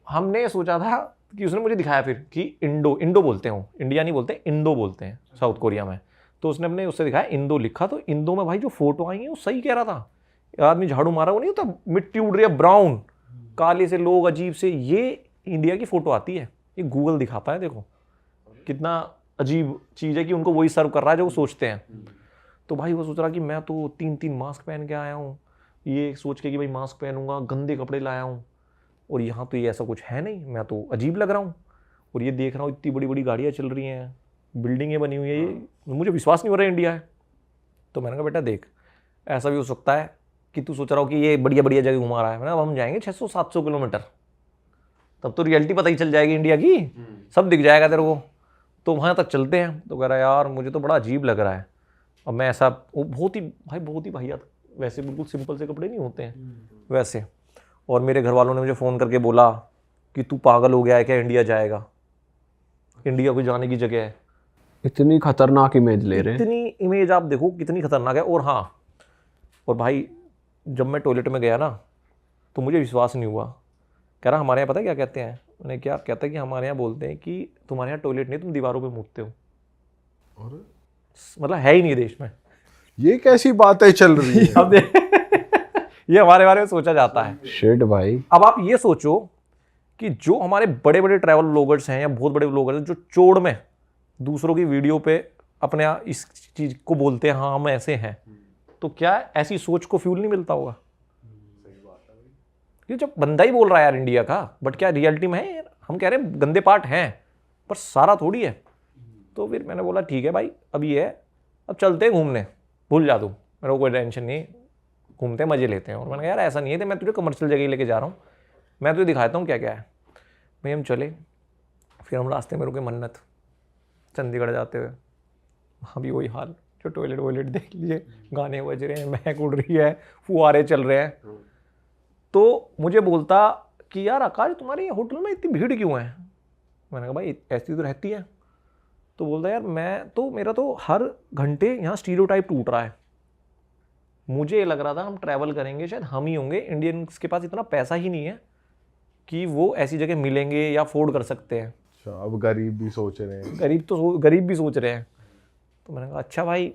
हमने सोचा था कि उसने मुझे दिखाया फिर कि इंडो बोलते हैं, इंडिया नहीं बोलते, इंडो बोलते हैं साउथ कोरिया में। तो उसने अपने उससे दिखाया, इंडो लिखा, तो इंडो में भाई जो फोटो आई है वो सही कह रहा था। आदमी झाड़ू मारा, वो नहीं होता मिट्टी उड़ रही है, ब्राउन काले से लोग अजीब से, ये इंडिया की फोटो आती है। ये गूगल दिखाता है, देखो कितना अजीब चीज़ है कि उनको वही सर्व कर रहा है जो वो सोचते हैं। तो भाई वो सोच रहा कि मैं तो 3-3 मास्क पहन के आया हूँ, ये सोच के कि भाई मास्क पहनूंगा, गंदे कपड़े लाया हूँ, और यहाँ तो ये ऐसा कुछ है नहीं, मैं तो अजीब लग रहा हूँ। और ये देख रहा हूँ इतनी बड़ी बड़ी गाड़ियाँ चल रही हैं, बिल्डिंगें बनी हुई है, ये मुझे विश्वास नहीं हो रहा है इंडिया है। तो मैंने कहा बेटा देख, ऐसा भी हो सकता है कि तू सोच रहा हो कि ये बढ़िया बढ़िया जगह घुमा रहा है। मैंने, अब हम जाएंगे 600-700 किलोमीटर, तब तो रियलिटी पता ही चल जाएगी इंडिया की, सब दिख जाएगा तेरे को। तो वहाँ तक चलते हैं। तो कह रहा है यार मुझे तो बड़ा अजीब लग रहा है। अब मैं ऐसा, वो बहुत ही भैया, वैसे बिल्कुल सिंपल से कपड़े नहीं होते हैं वैसे। और मेरे घर वालों ने मुझे फ़ोन करके बोला कि तू पागल हो गया है क्या, इंडिया जाएगा, इंडिया को जाने की जगह है। इतनी खतरनाक इमेज ले रहे हैं, इतनी इमेज आप देखो कितनी खतरनाक है। और हाँ, और भाई जब मैं टॉयलेट में गया ना तो मुझे विश्वास नहीं हुआ। कह रहा हमारे यहाँ पता है क्या कहते हैं, उन्हें क्या कहता है कि हमारे यहाँ बोलते हैं कि तुम्हारे यहाँ टॉयलेट नहीं, तुम दीवारों पे मूतते हो। मतलब है ही नहीं देश में। ये कैसी बातें चल रही है। अब ये हमारे बारे में सोचा जाता है। शिट भाई। अब आप ये सोचो कि जो हमारे बड़े बड़े ट्रैवल ब्लॉगर्स हैं या बहुत बड़े ब्लॉगर्स हैं जो चोड़ में दूसरों की वीडियो पे अपने इस चीज को बोलते हैं, हाँ हम ऐसे हैं, तो क्या ऐसी सोच को फ्यूल नहीं मिलता होगा? ये जब बंदा ही बोल रहा है यार इंडिया का, बट क्या रियलिटी में है? हम कह रहे हैं गंदे पार्ट हैं पर सारा थोड़ी है। तो फिर मैंने बोला ठीक है भाई, अब ये है, अब चलते हैं घूमने, भूल जा तू, मेरे को कोई टेंशन नहीं, घूमते हैं मजे लेते हैं। और मैंने कहा यार ऐसा नहीं है तो मैं तुझे कमर्शियल जगह लेके जा रहा हूँ, मैं तुझे दिखाता हूँ क्या क्या है। भाई हम चले, फिर हम रास्ते में रुके मन्नत, चंडीगढ़ जाते हुए, वहाँ भी वही हाल, जो टॉयलेट वॉयलेट देख लिए, गाने बज रहे हैं, महक उड़ रही है, फुहारे चल रहे हैं। तो मुझे बोलता कि यार आकाश तुम्हारे होटल में इतनी भीड़ क्यों है? मैंने कहा भाई ऐसी तो रहती है। तो बोलता यार मेरा तो हर घंटे यहाँ स्टीरियोटाइप टूट रहा है। मुझे लग रहा था हम ट्रैवल करेंगे शायद हम ही होंगे, इंडियंस के पास इतना पैसा ही नहीं है कि वो ऐसी जगह मिलेंगे या अफोर्ड कर सकते हैं। अच्छा, अब गरीब भी सोच रहे हैं। गरीब भी सोच रहे हैं। तो मैंने कहा अच्छा भाई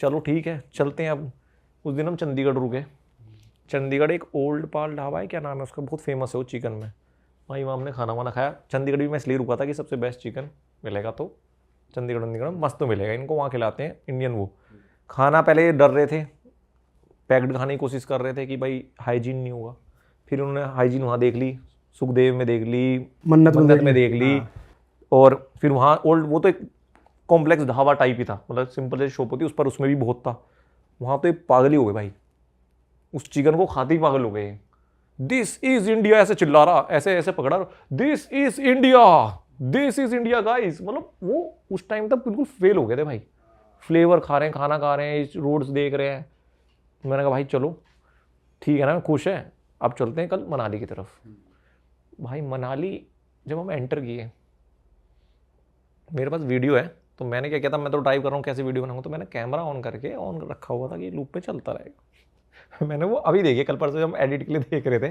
चलो ठीक है चलते हैं। अब उस दिन हम चंडीगढ़ रुके। चंडीगढ़ एक ओल्ड पाल ढाबा है, क्या नाम है उसका, बहुत फेमस है वो चिकन में। वहाँ हमने खाना वाना खाया। चंडीगढ़ भी मैं इसलिए रुका था कि सबसे बेस्ट चिकन मिलेगा, तो चंडीगढ़ मस्त तो मिलेगा, इनको वहाँ खिलाते हैं इंडियन। वो खाना पहले डर रहे थे, पैक्ड खाने की कोशिश कर रहे थे कि भाई हाइजीन नहीं होगा। फिर उन्होंने हाइजीन वहाँ देख ली, सुखदेव में देख ली, मन्नत में देख ली। और फिर वहाँ ओल्ड, वो तो एक कॉम्प्लेक्स ढाबा टाइप ही था, मतलब सिंपल जैसी शॉप होती, उस पर उसमें भी बहुत था। वहाँ तो एक पागल ही हो गए भाई, उस चिकन को खाते ही पागल हो गए। दिस इज इंडिया ऐसे चिल्ला रहा, ऐसे ऐसे पकड़ा, this is India, this is India guys. मतलब वो उस टाइम तक बिल्कुल फेल हो गए थे भाई। फ्लेवर खा रहे हैं, खाना खा रहे हैं, रोड्स देख रहे हैं। मैंने कहा भाई चलो ठीक है ना, खुश है, अब चलते हैं कल मनाली की तरफ। भाई मनाली जब हम एंटर किए, मेरे पास वीडियो है, तो मैंने क्या किया था, मैं तो ड्राइव कर रहा हूँ कैसे वीडियो बनाऊँ, तो मैंने कैमरा ऑन करके ऑन रखा हुआ था कि लूप पे चलता रहेगा। मैंने वो अभी देखिए, कल परसों जब हम एडिट के लिए देख रहे थे,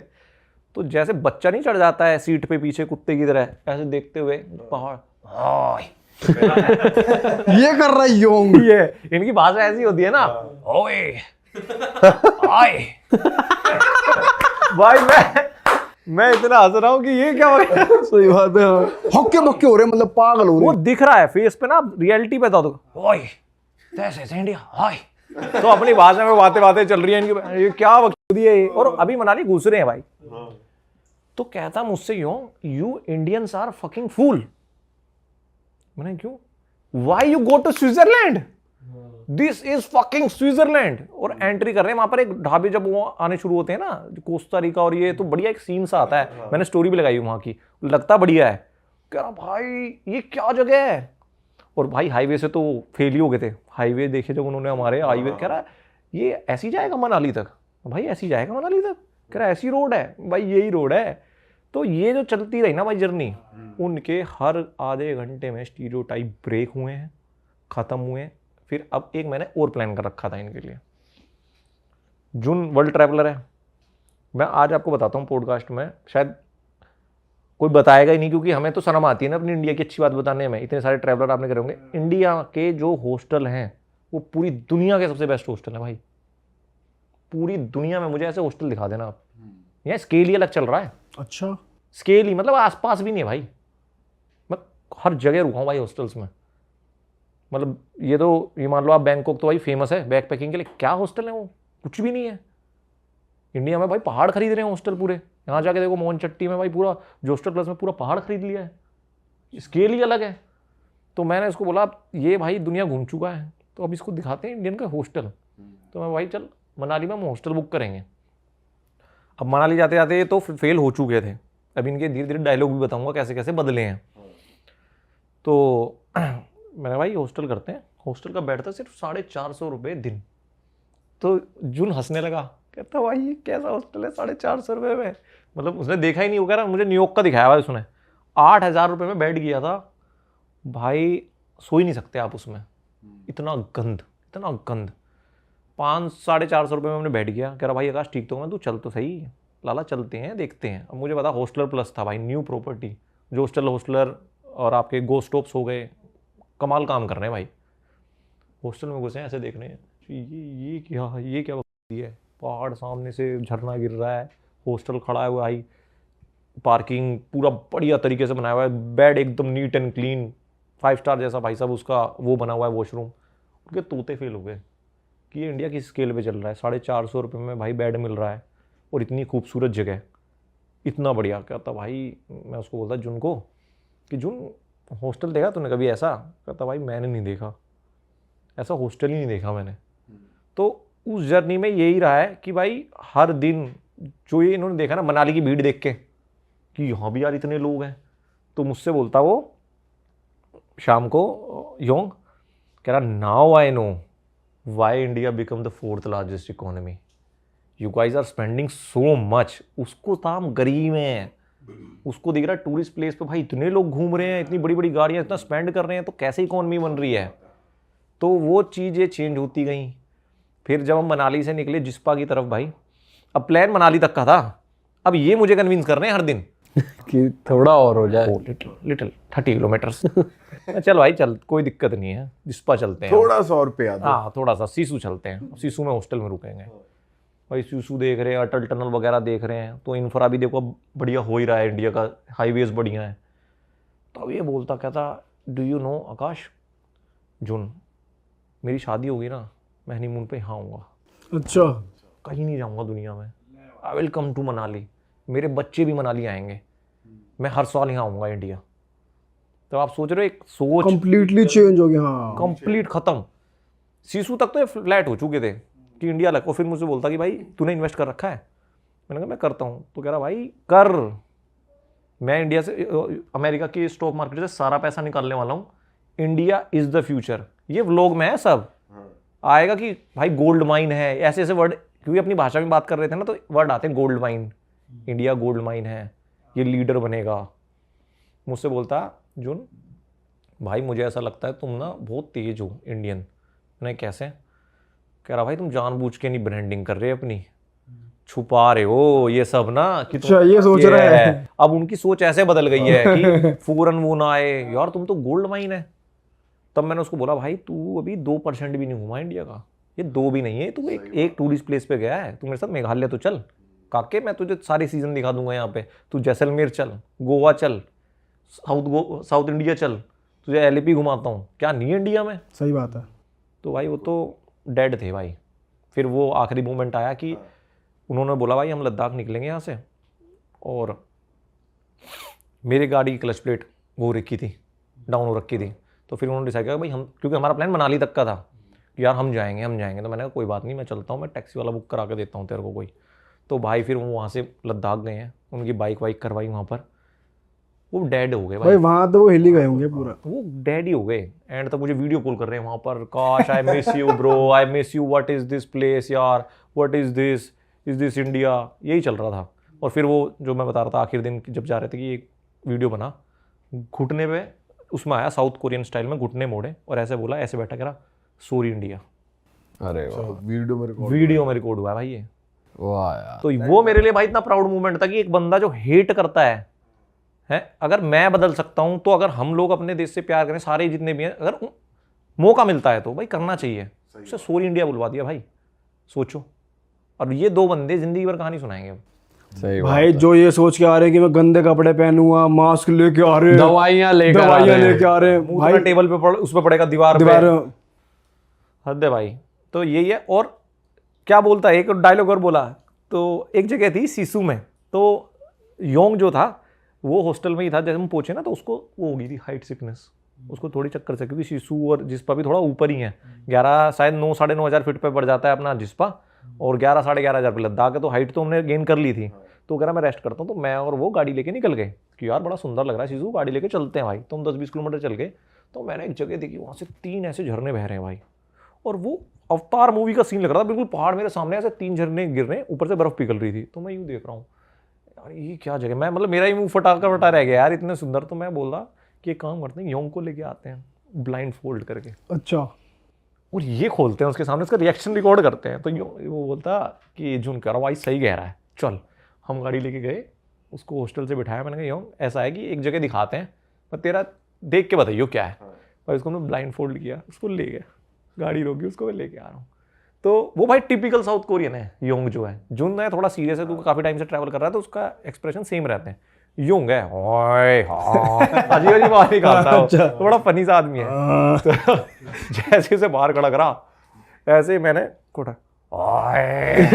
तो जैसे बच्चा नहीं चढ़ जाता है सीट पे पीछे कुत्ते की तरह, ऐसे देखते हुए पहाड़, हाय ये कर रहा है योंग। ये इनकी भाषा ऐसी होती है ना, ओए हाय। भाई मैं इतना हंस रहा हूँ कि ये क्या हो रहा है। सही बात है, हक्के बक्के हो रहे हैं, मतलब पागल हो रहे वो हैं। दिख रहा है फेस पे ना, रियलिटी पे था तो ओए जैसे इंडिया हाय, तो अपनी भाषा में बातें चल रही हैं इनकी, ये क्या बकचोदी है ये। और अभी मनाली घुस रहे हैं भाई। तो कहता मुझसे you Indians are fucking fool. मैंने क्यों, why you go to Switzerland, this is fucking Switzerland. और एंट्री कर रहे हैं वहां पर, एक ढाबे जब वो आने शुरू होते हैं ना, कोस्टा रिका और ये, तो बढ़िया एक सीन सा आता है, मैंने स्टोरी भी लगाई वहां की, लगता बढ़िया है। कह रहा भाई ये क्या जगह है। और भाई हाईवे से तो फेल ही हो गए थे, हाईवे देखे जब उन्होंने हमारे हाईवे, कह रहा ये ऐसी जाएगा मनाली तक, भाई ऐसी जाएगा मनाली तक, कह रहा ऐसी रोड है, भाई यही रोड है। तो ये जो चलती रही ना भाई जर्नी, उनके हर आधे घंटे में स्टीरियोटाइप ब्रेक हुए हैं, खत्म हुए हैं। फिर अब एक मैंने और प्लान कर रखा था इनके लिए। जुन वर्ल्ड ट्रैवलर है, मैं आज आपको बताता हूँ पॉडकास्ट में, शायद कोई बताएगा ही नहीं, क्योंकि हमें तो शर्म आती है ना अपनी इंडिया की अच्छी बात बताने में। इतने सारे ट्रैवलर आपने करे होंगे, इंडिया के जो हॉस्टल हैं वो पूरी दुनिया के सबसे बेस्ट हॉस्टल है भाई, पूरी दुनिया में। मुझे ऐसे हॉस्टल दिखा देना आप। यहाँ स्केल ही अलग चल रहा है। अच्छा, स्केल ही मतलब आसपास भी नहीं है भाई। मैं हर जगह रुका हूँ भाई हॉस्टल्स में। मतलब ये मान लो आप बैंकॉक तो भाई फेमस है बैक पैकिंग के लिए, क्या हॉस्टल है वो, कुछ भी नहीं है। इंडिया में भाई पहाड़ खरीद रहे हैं हॉस्टल पूरे। यहाँ जाके देखो मोहनचट्टी में भाई पूरा जोस्टर प्लस में पूरा पहाड़ खरीद लिया है। स्केल ही अलग है। तो मैंने इसको बोला ये भाई दुनिया घूम चुका है, तो अब इसको दिखाते हैं इंडियन का हॉस्टल। तो मैं भाई चल मनाली में हम हॉस्टल बुक करेंगे। अब मनाली जाते जाते तो फेल हो चुके थे। अब इनके धीरे धीरे डायलॉग भी बताऊंगा कैसे कैसे बदले हैं। तो मैंने भाई हॉस्टल करते हैं। हॉस्टल का बेड था सिर्फ 450 रुपये दिन। तो जून हंसने लगा, कहता भाई ये कैसा हॉस्टल है 450 रुपये में। मतलब उसने देखा ही नहीं, वो कह रहा मुझे न्यूयॉर्क का दिखाया भाई उसने। 8000 रुपये में बेड किया था भाई, सो ही नहीं सकते आप उसमें, इतना गंद इतना गंद। 500-450 रुपये में हमने बैठ गया। कह रहा भाई आकाश ठीक तो मैं, तू चल तो सही लाला, चलते हैं देखते हैं। अब मुझे पता हॉस्टलर प्लस था भाई, न्यू प्रॉपर्टी, जो हॉस्टलर और आपके गो स्टॉप्स हो गए, कमाल काम कर रहे हैं भाई। हॉस्टल में घुसे ऐसे देख रहे हैं, ये क्या है, पहाड़ सामने से झरना गिर रहा है, हॉस्टल खड़ा है भाई, पार्किंग पूरा बढ़िया तरीके से बनाया हुआ है, बेड एकदम नीट एंड क्लीन, 5 स्टार जैसा भाई साहब उसका वो बना हुआ है वॉशरूम। उनके तोते फेल हो गए कि ये इंडिया की स्केल पे चल रहा है। 450 रुपये में भाई बेड मिल रहा है और इतनी खूबसूरत जगह, इतना बढ़िया। कहता भाई, मैं उसको बोलता जुन को कि जुन हॉस्टल देखा तूने कभी ऐसा? कहता भाई मैंने नहीं देखा, ऐसा हॉस्टल ही नहीं देखा मैंने। तो उस जर्नी में यही रहा है कि भाई हर दिन जो ये इन्होंने देखा ना मनाली की भीड़ देख के कि यहाँ भी यार इतने लोग हैं, तो मुझसे बोलता वो शाम को योंग, कह रहा now I know why India become the 4th largest economy, you guys are spending so much. उसको था हम गरीब हैं, उसको दिख रहा है टूरिस्ट प्लेस पे भाई इतने लोग घूम रहे हैं, इतनी बड़ी बड़ी गाड़ियाँ, इतना स्पेंड कर रहे हैं, तो कैसे इकोनॉमी बन रही है। तो वो चीज़ें चेंज होती गई। फिर जब हम मनाली से निकले जिस्पा की तरफ भाई, अब प्लान मनाली तक का था, अब ये मुझे कन्विंस कर रहे हैं हर दिन कि थोड़ा और हो जाए। Little 30 kilometres. चल भाई चल, कोई दिक्कत नहीं है, जिस्पा चलते हैं, थोड़ा सा और पे आ दो। हाँ थोड़ा सा सीसू चलते हैं, सीसू में हॉस्टल में रुकेंगे भाई। सीसू देख रहे हैं, अटल टनल वगैरह देख रहे हैं, तो इंफ्रा भी देखो बढ़िया हो ही रहा है, इंडिया का हाईवेज बढ़िया है। तो अब ये बोलता कहता डू यू नो आकाश, जुन मेरी शादी होगी ना, मैं हनीमून पे यहाँ आऊँगा, अच्छा, कहीं नहीं जाऊँगा दुनिया में, I will come to Manali, मेरे बच्चे भी मनाली आएंगे, मैं हर साल यहाँ आऊँगा इंडिया। तो आप सोच रहे हो एक सोच कंप्लीटली चेंज हो गया। हाँ, कंप्लीट खत्म। सीसू तक तो ये फ्लैट हो चुके थे कि इंडिया लग। और फिर मुझसे बोलता कि भाई तूने इन्वेस्ट कर रखा है? मैंने कहा मैं करता हूँ। तो कह रहा भाई कर, मैं इंडिया से अमेरिका की स्टॉक मार्केट से सारा पैसा निकालने वाला हूँ, इंडिया इज द फ्यूचर। ये व्लॉग में है सब आएगा कि भाई गोल्ड माइन है, ऐसे ऐसे वर्ड, क्योंकि अपनी भाषा में बात कर रहे थे ना, तो वर्ड आते हैं gold mine, India gold mine है, ये लीडर बनेगा। मुझसे बोलता जुन भाई मुझे ऐसा लगता है तुम ना बहुत तेज हो इंडियन। मैंने कैसे? कह रहा भाई तुम जानबूझ के नहीं ब्रांडिंग कर रहे अपनी, छुपा रहे हो ये सब ना कि अच्छा, ये सोच रहा है। अब उनकी सोच ऐसे बदल गई है कि फौरन वो ना आए यार तुम तो गोल्ड माइन है। तब मैंने उसको बोला भाई तू अभी 2% भी नहीं घुमा इंडिया का, ये 2 भी नहीं है, तू एक टूरिस्ट प्लेस पे गया है, तू मेरे साथ मेघालय तो चल काके, मैं तुझे सारे सीजन दिखा दूंगा यहाँ पे, तू जैसलमेर चल, गोवा चल, साउथ इंडिया चल, तुझे एलपी घुमाता हूँ, क्या नहीं है इंडिया में। सही बात है। तो भाई वो तो डेड थे भाई। फिर वो आखिरी मोमेंट आया कि उन्होंने बोला भाई हम लद्दाख निकलेंगे यहाँ से, और मेरी गाड़ी की क्लच प्लेट वो रखी थी, डाउन हो रखी थी। तो फिर उन्होंने डिसाइड किया भाई हम, क्योंकि हमारा प्लान मनाली तक का था कि यार हम जाएंगे। तो मैंने कहा कोई बात नहीं, मैं चलता हूँ, मैं टैक्सी वाला बुक करा के देता हूँ तेरे को कोई। तो भाई फिर वो वहाँ से लद्दाख गए हैं, उनकी बाइक वाइक करवाई वहाँ पर, वो डेड हो गए भाई वहां तो वो हिल ही गए होंगे पूरा, वो डेड ही हो गए। एंड तक मुझे वीडियो कॉल कर रहे हैं वहाँ पर, काश I miss you bro, I miss you, what is this place यार, व्हाट इज दिस इंडिया, यही चल रहा था। और फिर वो जो मैं बता रहा था आखिर दिन जब जा रहे थे कि एक वीडियो बना, घुटने पे उसमें आया साउथ कोरियन स्टाइल में, घुटने मोड़े और ऐसे बोला, ऐसे बैठा, कह रहा सॉरी इंडिया। अरे वाह, वीडियो में रिकॉर्ड हुआ है भाई ये। वाह यार। तो वो मेरे लिए भाई इतना प्राउड मूवमेंट था कि एक बंदा जो हेट करता है है। अगर मैं बदल सकता हूँ तो अगर हम लोग अपने देश से प्यार करें, सारे जितने भी हैं, अगर मौका मिलता है तो भाई करना चाहिए। उससे सोरी इंडिया बुलवा दिया भाई, सोचो। और ये दो बंदे जिंदगी भर कहानी सुनाएंगे अब। सही भाई जो ये सोच के आ रहे हैं कि मैं गंदे कपड़े पहनूंगा, मास्क लेके आ रहे हैं, दवाइयाँ लेकर आ दवाइयाँ रहे हैं। लेके आ रहे हैं मुंह भाई, थोड़ा टेबल पे पड़, उस पे पड़ेगा दीवार दीवार पे। हद है भाई। तो यही है। और क्या बोलता है, एक डायलॉग और बोला, तो एक जगह थी सिसु में, तो योंग जो था वो हॉस्टल में ही था। जैसे हम पहुंचे ना तो उसको वो हो गई थी हाइट सिकनेस, उसको थोड़ी चक्कर से, क्योंकि सिसु और जिस्पा भी थोड़ा ऊपर ही है। 11 शायद 9 साढ़े 9 हज़ार फीट पे पड़ जाता है अपना जिस्पा, और 11 साढ़े 11 हज़ार पे लद्दाख है। तो हाइट तो हमने गेन कर ली थी। तो कह रहा मैं रेस्ट करता हूँ। तो मैं और वो गाड़ी लेके निकल गए कि यार बड़ा सुंदर लग रहा है सिसु, गाड़ी लेके चलते हैं भाई। तो हम 10-20 किलोमीटर चल गए। तो मैंने एक जगह देखी, वहाँ से 3 ऐसे झरने बह रहे हैं भाई, और वो अवतार मूवी का सीन लग रहा था बिल्कुल। पहाड़ मेरे सामने ऐसे 3 झरने गिर रहे हैं, ऊपर से बर्फ पिघल रही थी। तो मैं यूँ देख रहा हूँ, यार ये क्या जगह। मैं मतलब मेरा ही मुंह फटा रह गया यार, इतने सुंदर। तो मैं बोल रहा कि एक काम करते हैं, योंग को लेके आते हैं ब्लाइंड फोल्ड करके, अच्छा और ये खोलते हैं उसके सामने, उसका रिएक्शन रिकॉर्ड करते हैं। तो वो बोलता कि जुन कर भाई सही कह रहा है, चल। हम गाड़ी लेके गए, उसको हॉस्टल से बिठाया। मैंने कहा योंग ऐसा है कि एक जगह दिखाते हैं, पर तेरा देख के बताइयो क्या है। भाई उसको हमने ब्लाइंड फोल्ड किया, उसको ले गया, गाड़ी रोकी, उसको मैं लेके आ रहा हूँ। तो वो भाई टिपिकल साउथ कोरियन है योंग जो है। जुन है थोड़ा सीरियस है, तो काफ़ी टाइम से ट्रैवल कर रहा है, तो उसका एक्सप्रेशन सेम रहते हैं। योंग है ओए हाँ अजीब अजीब बात निकालता है, अच्छा। तो बड़ा फनी सा आदमी है। तो जैसे उसे बाहर खड़ा करा, ऐसे ही मैंने कोटा ओए